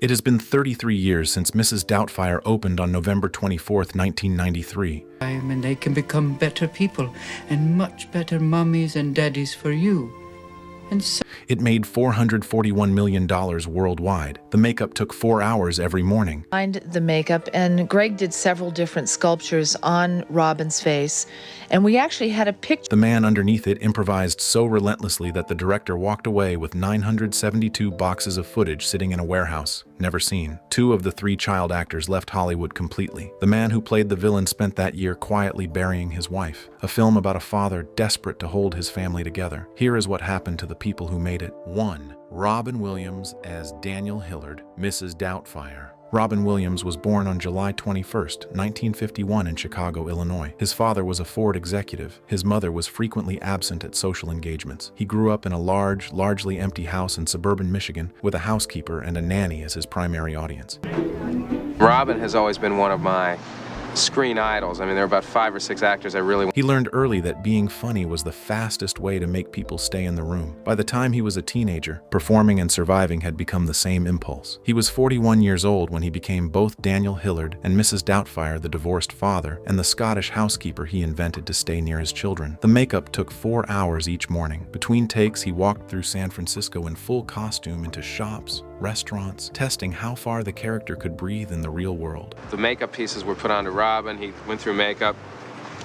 It has been 33 years since Mrs. Doubtfire opened on November 24, 1993. And they can become better people and much better mummies and daddies for you. And so It made $441 million worldwide. The makeup took 4 hours every morning. The makeup, and Greg did several different sculptures on Robin's face, and we actually had a picture. The man underneath it improvised so relentlessly that the director walked away with 972 boxes of footage sitting in a warehouse, never seen. 2 of the 3 child actors left Hollywood completely. The man who played the villain spent that year quietly burying his wife. A film about a father desperate to hold his family together. Here is what happened to the people who made it. 1. Robin Williams as Daniel Hillard, Mrs. Doubtfire. Robin Williams was born on July 21, 1951 in Chicago, Illinois. His father was a Ford executive. His mother was frequently absent at social engagements. He grew up in a large, largely empty house in suburban Michigan with a housekeeper and a nanny as his primary audience. Robin has always been one of my screen idols. I mean, there are about 5 or 6 actors I really... He learned early that being funny was the fastest way to make people stay in the room. By the time he was a teenager, performing and surviving had become the same impulse. He was 41 years old when he became both Daniel Hillard and Mrs. Doubtfire, the divorced father, and the Scottish housekeeper he invented to stay near his children. The makeup took 4 hours each morning. Between takes, he walked through San Francisco in full costume into shops, restaurants, testing how far the character could breathe in the real world. The makeup pieces were put onto Robin. He went through makeup.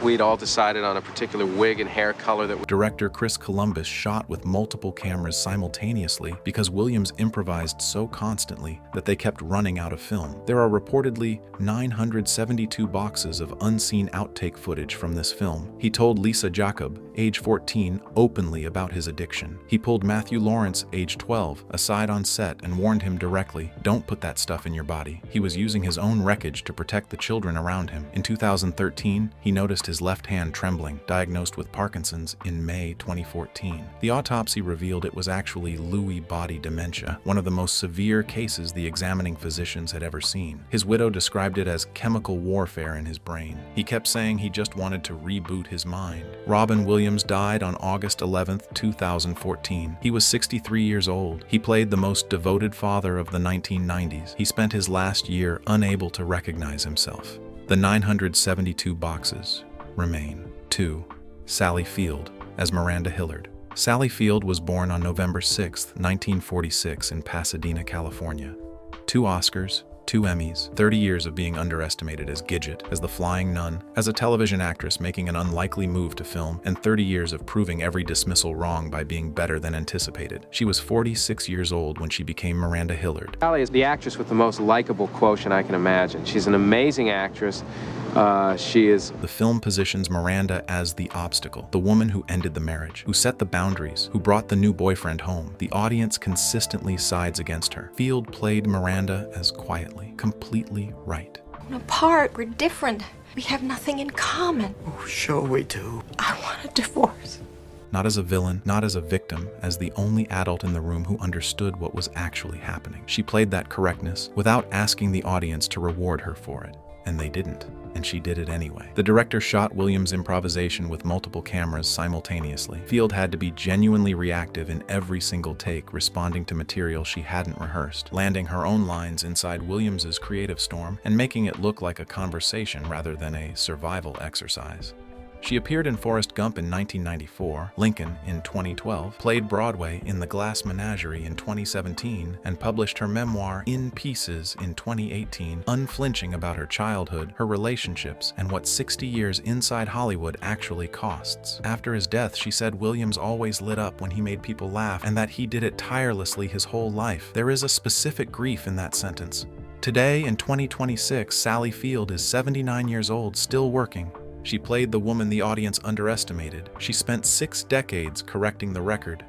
We'd all decided on a particular wig and hair color that... Director Chris Columbus shot with multiple cameras simultaneously because Williams improvised so constantly that they kept running out of film. There are reportedly 972 boxes of unseen outtake footage from this film. He told Lisa Jacob, age 14, openly about his addiction. He pulled Matthew Lawrence, age 12, aside on set and warned him directly, "Don't put that stuff in your body." He was using his own wreckage to protect the children around him. In 2013, he noticed his left hand trembling, diagnosed with Parkinson's in May 2014. The autopsy revealed it was actually Lewy body dementia, one of the most severe cases the examining physicians had ever seen. His widow described it as chemical warfare in his brain. He kept saying he just wanted to reboot his mind. Robin Williams died on August 11, 2014. He was 63 years old. He played the most devoted father of the 1990s. He spent his last year unable to recognize himself. The 972 boxes remain. 2. Sally Field as Miranda Hillard. Sally Field was born on November 6, 1946 in Pasadena, California. 2 Oscars, 2 Emmys, 30 years of being underestimated as Gidget, as the Flying Nun, as a television actress making an unlikely move to film, and 30 years of proving every dismissal wrong by being better than anticipated. She was 46 years old when she became Miranda Hillard. Sally is the actress with the most likable quotient I can imagine. She's an amazing actress. The film positions Miranda as the obstacle, the woman who ended the marriage, who set the boundaries, who brought the new boyfriend home. The audience consistently sides against her. Field played Miranda as quietly, completely right. Apart, we're different. We have nothing in common. Oh, sure we do. I want a divorce. Not as a villain, not as a victim, as the only adult in the room who understood what was actually happening. She played that correctness without asking the audience to reward her for it. And they didn't. And she did it anyway. The director shot Williams' improvisation with multiple cameras simultaneously. Field had to be genuinely reactive in every single take, responding to material she hadn't rehearsed, landing her own lines inside Williams' creative storm, and making it look like a conversation rather than a survival exercise. She appeared in Forrest Gump in 1994, Lincoln in 2012, played Broadway in The Glass Menagerie in 2017, and published her memoir In Pieces in 2018, unflinching about her childhood, her relationships, and what 60 years inside Hollywood actually costs. After his death, she said Williams always lit up when he made people laugh, and that he did it tirelessly his whole life. There is a specific grief in that sentence. Today, in 2026, Sally Field is 79 years old, still working. She played the woman the audience underestimated. She spent 6 decades correcting the record.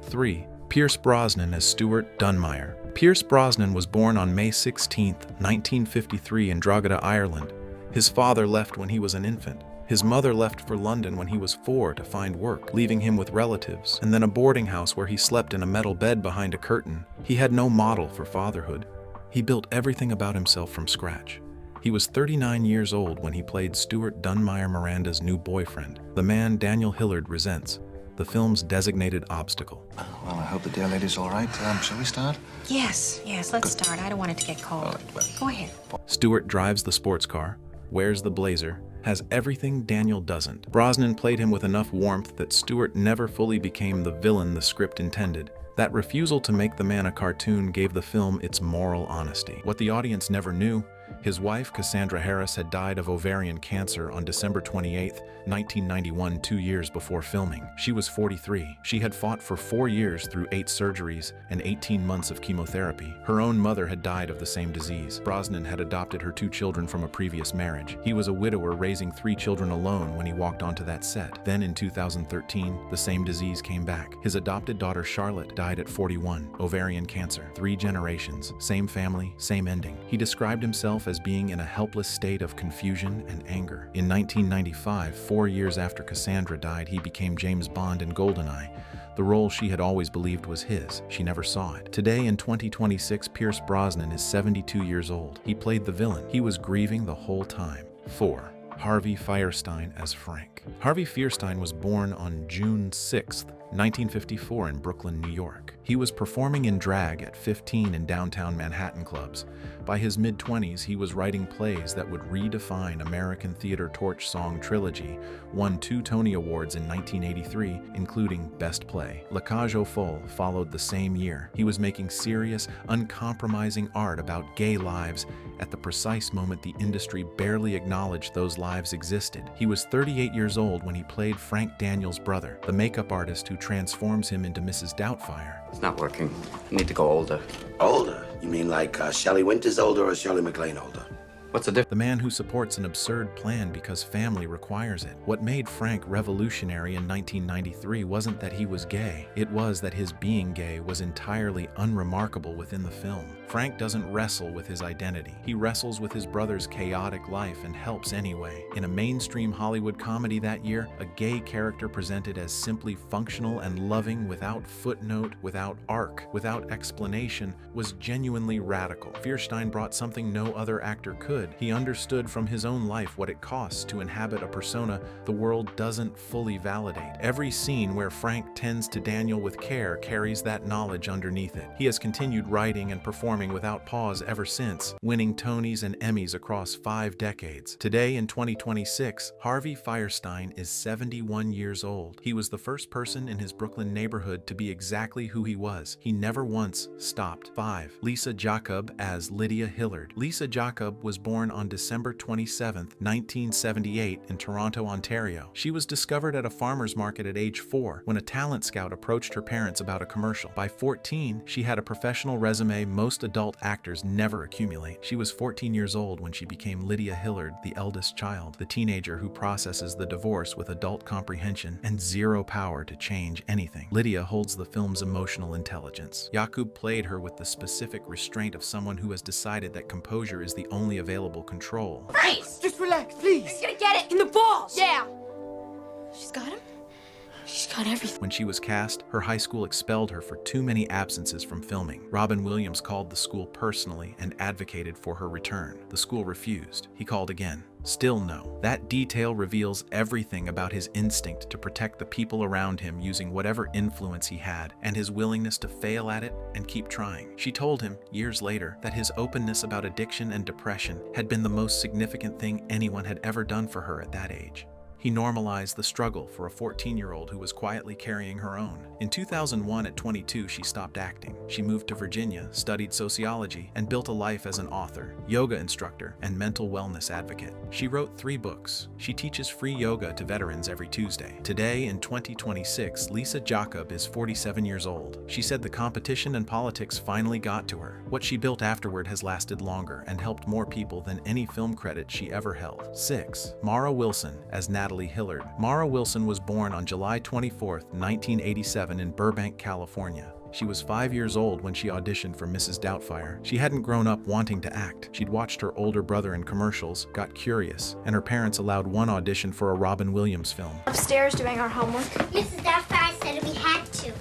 3. Pierce Brosnan as Stuart Dunmire. Pierce Brosnan was born on May 16, 1953 in Drogheda, Ireland. His father left when he was an infant. His mother left for London when he was 4 to find work, leaving him with relatives, and then a boarding house where he slept in a metal bed behind a curtain. He had no model for fatherhood. He built everything about himself from scratch. He was 39 years old when he played Stuart Dunmire, Miranda's new boyfriend, the man Daniel Hillard resents. the film's designated obstacle. Well, I hope the dear lady's all right. Shall we start? Yes, let's start. I don't want it to get cold. All right, well. Go ahead. Stewart drives the sports car, wears the blazer, has everything Daniel doesn't. Brosnan played him with enough warmth that Stewart never fully became the villain the script intended. That refusal to make the man a cartoon gave the film its moral honesty. What the audience never knew, his wife, Cassandra Harris, had died of ovarian cancer on December 28, 1991, 2 years before filming. She was 43. She had fought for 4 years through 8 surgeries and 18 months of chemotherapy. Her own mother had died of the same disease. Brosnan had adopted her 2 children from a previous marriage. He was a widower raising 3 children alone when he walked onto that set. Then in 2013, the same disease came back. His adopted daughter Charlotte died at 41, ovarian cancer. 3 generations, same family, same ending. He described himself as being in a helpless state of confusion and anger. In 1995, 4 years after Cassandra died, he became James Bond in GoldenEye, the role she had always believed was his. She never saw it. Today in 2026, Pierce Brosnan is 72 years old. He played the villain. He was grieving the whole time. 4. Harvey Fierstein as Frank. Harvey Fierstein was born on June 6, 1954 in Brooklyn, New York. He was performing in drag at 15 in downtown Manhattan clubs. By his mid-20s, he was writing plays that would redefine American theater torch song trilogy, won 2 Tony Awards in 1983, including Best Play. La Cage aux Folles followed the same year. He was making serious, uncompromising art about gay lives at the precise moment the industry barely acknowledged those lives existed. He was 38 years old when he played Frank Daniels' brother, the makeup artist who transforms him into Mrs. Doubtfire. It's not working. I need to go older. Older? You mean like Shelley Winters older or Shirley MacLaine older? What's the difference? The man who supports an absurd plan because family requires it. What made Frank revolutionary in 1993 wasn't that he was gay. It was that his being gay was entirely unremarkable within the film. Frank doesn't wrestle with his identity. He wrestles with his brother's chaotic life and helps anyway. In a mainstream Hollywood comedy that year, a gay character presented as simply functional and loving without footnote, without arc, without explanation, was genuinely radical. Fierstein brought something no other actor could. He understood from his own life what it costs to inhabit a persona the world doesn't fully validate. Every scene where Frank tends to Daniel with care carries that knowledge underneath it. He has continued writing and performing without pause ever since, winning Tonys and Emmys across 5 decades. Today in 2026, Harvey Fierstein is 71 years old. He was the first person in his Brooklyn neighborhood to be exactly who he was. He never once stopped. 5. Lisa Jacob as Lydia Hillard. Lisa Jacob was born on December 27, 1978 in Toronto, Ontario. She was discovered at a farmer's market at age 4 when a talent scout approached her parents about a commercial. By 14, she had a professional resume most adult actors never accumulate. She was 14 years old when she became Lydia Hillard, the eldest child, the teenager who processes the divorce with adult comprehension and zero power to change anything. Lydia holds the film's emotional intelligence. Jakub played her with the specific restraint of someone who has decided that composure is the only available control. Bryce! Just relax, please. She's gonna get it in the balls. Yeah. She's got him? She's got everything. When she was cast, her high school expelled her for too many absences from filming. Robin Williams called the school personally and advocated for her return. The school refused. He called again. Still no. That detail reveals everything about his instinct to protect the people around him using whatever influence he had, and his willingness to fail at it and keep trying. She told him, years later, that his openness about addiction and depression had been the most significant thing anyone had ever done for her at that age. He normalized the struggle for a 14-year-old who was quietly carrying her own. In 2001, at 22, she stopped acting. She moved to Virginia, studied sociology, and built a life as an author, yoga instructor, and mental wellness advocate. She wrote 3 books. She teaches free yoga to veterans every Tuesday. Today, in 2026, Lisa Jacob is 47 years old. She said the competition and politics finally got to her. What she built afterward has lasted longer and helped more people than any film credit she ever held. 6. Mara Wilson as Natalie Hillard. Mara Wilson was born on July 24, 1987 in Burbank, California. She was 5 years old when she auditioned for Mrs. Doubtfire. She hadn't grown up wanting to act. She'd watched her older brother in commercials, got curious, and her parents allowed one audition for a Robin Williams film. Upstairs doing our homework. Mrs. Doubtfire said we had to.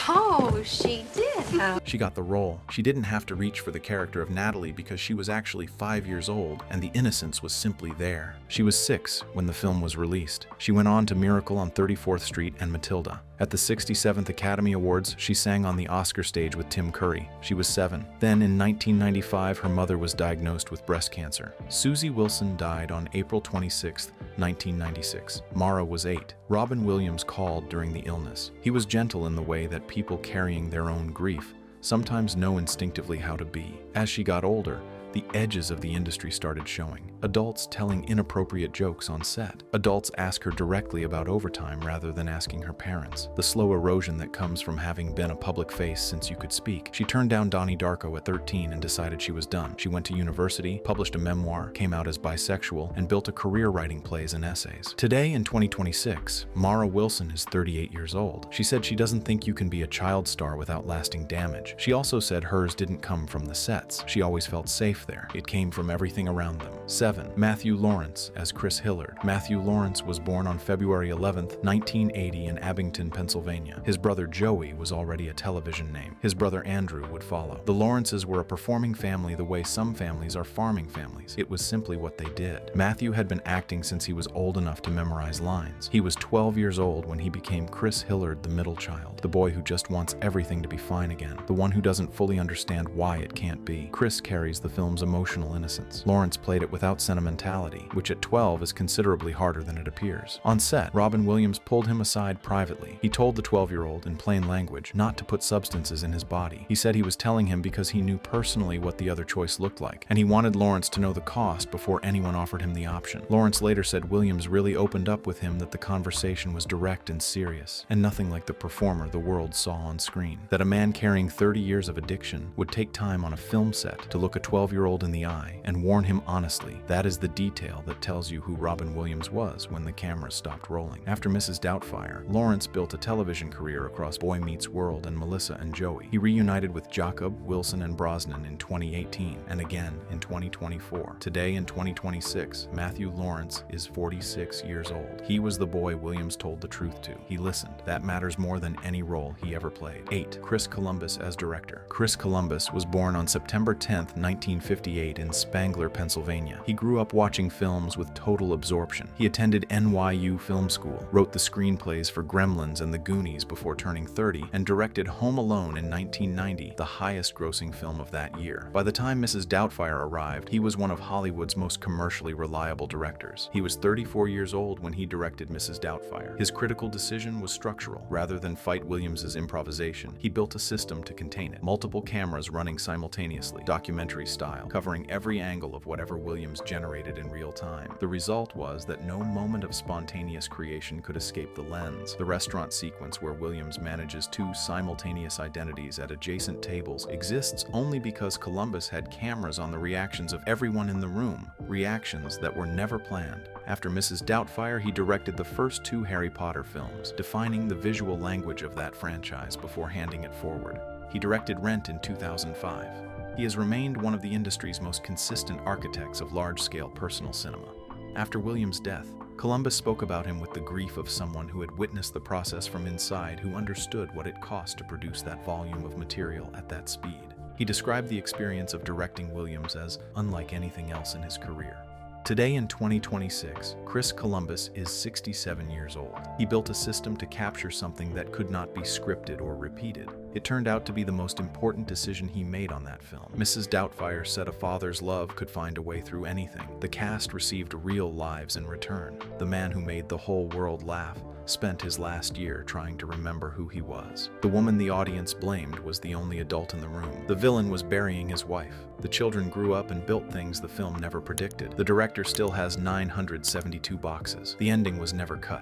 Oh, she did. She got the role. She didn't have to reach for the character of Natalie because she was actually 5 years old and the innocence was simply there. She was 6 when the film was released. She went on to Miracle on 34th Street and Matilda. At the 67th Academy Awards, she sang on the Oscar stage with Tim Curry. She was 7. Then in 1995, her mother was diagnosed with breast cancer. Susie Wilson died on April 26, 1996. Mara was 8. Robin Williams called during the illness. He was gentle in the way that people carrying their own grief sometimes know instinctively how to be. As she got older, the edges of the industry started showing. Adults telling inappropriate jokes on set. Adults ask her directly about overtime rather than asking her parents. The slow erosion that comes from having been a public face since you could speak. She turned down Donnie Darko at 13 and decided she was done. She went to university, published a memoir, came out as bisexual, and built a career writing plays and essays. Today, in 2026, Mara Wilson is 38 years old. She said she doesn't think you can be a child star without lasting damage. She also said hers didn't come from the sets. She always felt safe there. It came from everything around them. 7. Matthew Lawrence as Chris Hillard. Matthew Lawrence was born on February 11, 1980 in Abington, Pennsylvania. His brother Joey was already a television name. His brother Andrew would follow. The Lawrences were a performing family the way some families are farming families. It was simply what they did. Matthew had been acting since he was old enough to memorize lines. He was 12 years old when he became Chris Hillard, the middle child, the boy who just wants everything to be fine again, the one who doesn't fully understand why it can't be. Chris carries the film's emotional innocence. Lawrence played it without sentimentality, which at 12 is considerably harder than it appears. On set, Robin Williams pulled him aside privately. He told the 12-year-old in plain language not to put substances in his body. He said he was telling him because he knew personally what the other choice looked like, and he wanted Lawrence to know the cost before anyone offered him the option. Lawrence later said Williams really opened up with him that the conversation was direct and serious, and nothing like the performer the world saw on screen. That a man carrying 30 years of addiction would take time on a film set to look a 12-year-old in the eye and warn him honestly. That is the detail that tells you who Robin Williams was when the camera stopped rolling. After Mrs. Doubtfire, Lawrence built a television career across Boy Meets World and Melissa and Joey. He reunited with Jacob, Wilson, and Brosnan in 2018 and again in 2024. Today in 2026, Matthew Lawrence is 46 years old. He was the boy Williams told the truth to. He listened. That matters more than any role he ever played. 8. Chris Columbus as director. Chris Columbus was born on September 10, 1958 in Spangler, Pennsylvania. He grew up watching films with total absorption. He attended NYU Film School, wrote the screenplays for Gremlins and The Goonies before turning 30, and directed Home Alone in 1990, the highest-grossing film of that year. By the time Mrs. Doubtfire arrived, he was one of Hollywood's most commercially reliable directors. He was 34 years old when he directed Mrs. Doubtfire. His critical decision was structural. Rather than fight Williams's improvisation, he built a system to contain it. Multiple cameras running simultaneously, documentary style, covering every angle of whatever Williams generated in real time. The result was that no moment of spontaneous creation could escape the lens. The restaurant sequence where Williams manages 2 simultaneous identities at adjacent tables exists only because Columbus had cameras on the reactions of everyone in the room, reactions that were never planned. After Mrs. Doubtfire, he directed the first 2 Harry Potter films, defining the visual language of that franchise before handing it forward. He directed Rent in 2005. He has remained one of the industry's most consistent architects of large-scale personal cinema. After Williams' death, Columbus spoke about him with the grief of someone who had witnessed the process from inside, who understood what it cost to produce that volume of material at that speed. He described the experience of directing Williams as unlike anything else in his career. Today in 2026, Chris Columbus is 67 years old. He built a system to capture something that could not be scripted or repeated. It turned out to be the most important decision he made on that film. Mrs. Doubtfire said a father's love could find a way through anything. The cast received real lives in return. The man who made the whole world laugh spent his last year trying to remember who he was. The woman the audience blamed was the only adult in the room. The villain was burying his wife. The children grew up and built things the film never predicted. The director still has 972 boxes. The ending was never cut.